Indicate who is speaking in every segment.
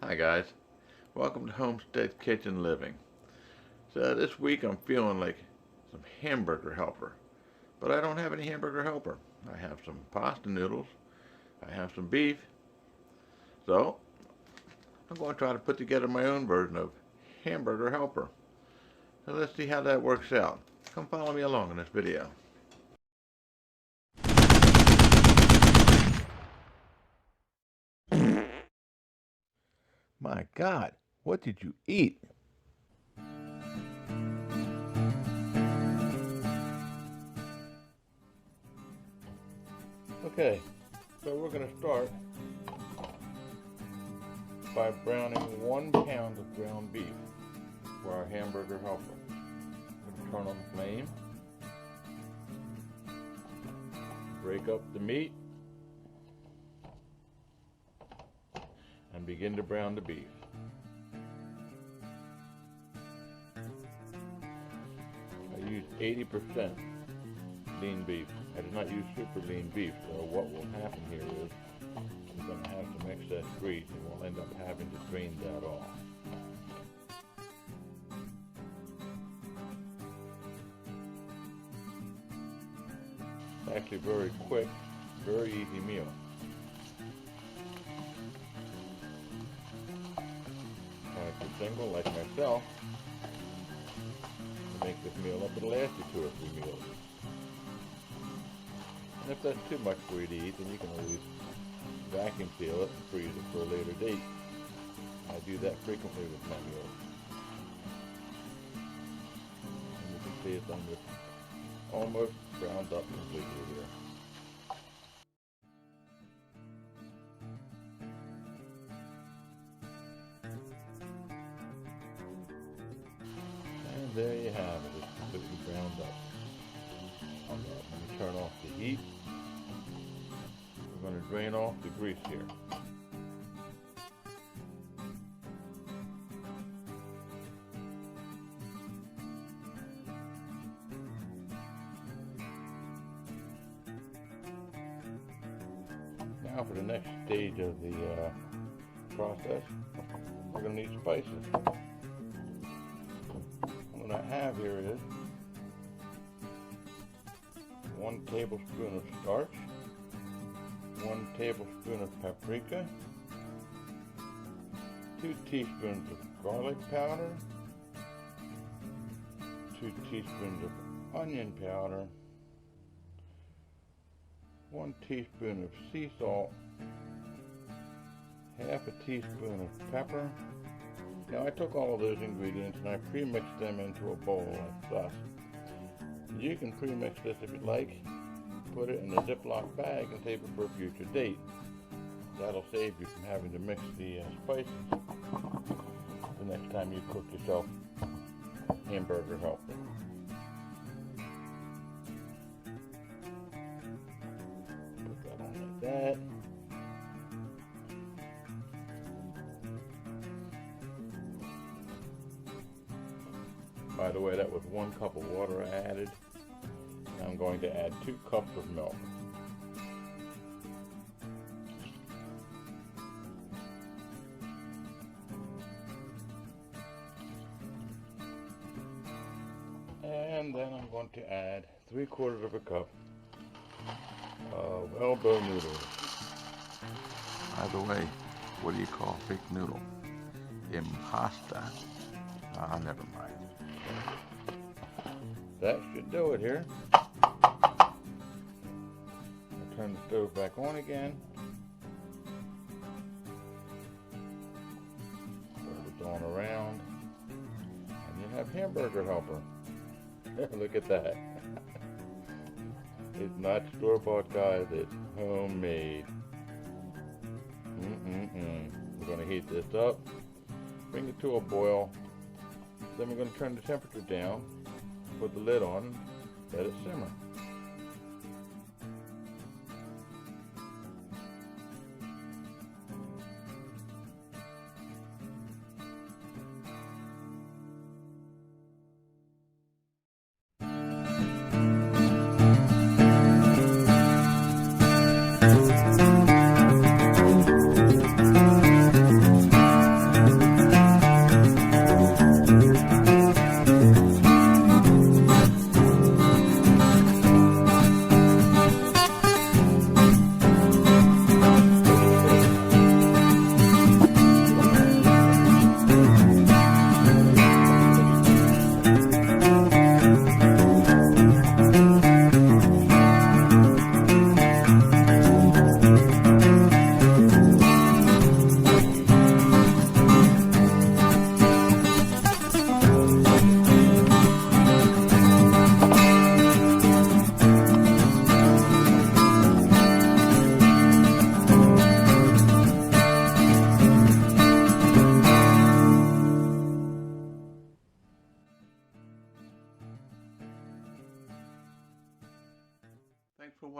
Speaker 1: Hi guys, welcome to Homestead Kitchen Living. So this week I'm feeling like some Hamburger Helper, but I don't have any Hamburger Helper. I have some pasta noodles, I have some beef, so I'm going to try to put together my own version of Hamburger Helper. So let's see how that works out. Come follow me along in this video. My God, what did you eat? Okay, so we're going to start by browning 1 pound of ground beef for our Hamburger Helper. We're going to turn on the flame, break up the meat, and begin to brown the beef. I use 80% lean beef. I did not use super lean beef, so what will happen here is I'm going to have some excess grease and we'll end up having to drain that off. Actually very quick, very easy meal. If you're single like myself, to make this meal up, it'll last you 2 or 3 meals. And if that's too much for you to eat, then you can always vacuum seal it and freeze it for a later date. I do that frequently with my meals. And you can see it's almost browned up completely here. And there you have it. It's completely browned up. Let me turn off the heat. We're going to drain off the grease here. Now for the next stage of the process, we're going to need spices. What I have here is 1 tablespoon of starch, 1 tablespoon of paprika, 2 teaspoons of garlic powder, 2 teaspoons of onion powder, 1 teaspoon of sea salt, half a teaspoon of pepper. Now I took all of those ingredients and I pre-mixed them into a bowl like thus. You can pre-mix this if you'd like, put it in a Ziploc bag and save it for a future date. That'll save you from having to mix the spices the next time you cook yourself Hamburger Helper. Put that on like that. By the way, that was 1 cup of water I added. I'm going to add 2 cups of milk. And then I'm going to add 3/4 of a cup of elbow noodles. By the way, what do you call fake noodle? Impasta. Ah, never mind. That should do it here. I'll turn the stove back on again. Put it on around. And you have Hamburger Helper. Look at that. It's not store-bought, guys. It's homemade. We're going to heat this up. Bring it to a boil. Then we're going to turn the temperature down. Put the lid on and let it simmer.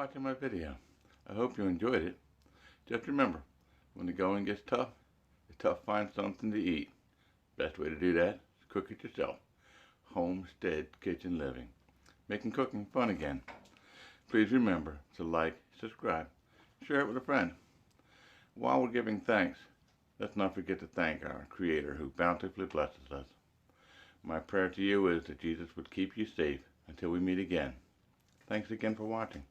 Speaker 1: watching my video. I hope you enjoyed it. Just remember, when the going gets tough, it's tough to find something to eat. Best way to do that is cook it yourself. Homestead kitchen living. Making cooking fun again. Please remember to like, subscribe, share it with a friend. While we're giving thanks, let's not forget to thank our Creator who bountifully blesses us. My prayer to you is that Jesus would keep you safe until we meet again. Thanks again for watching.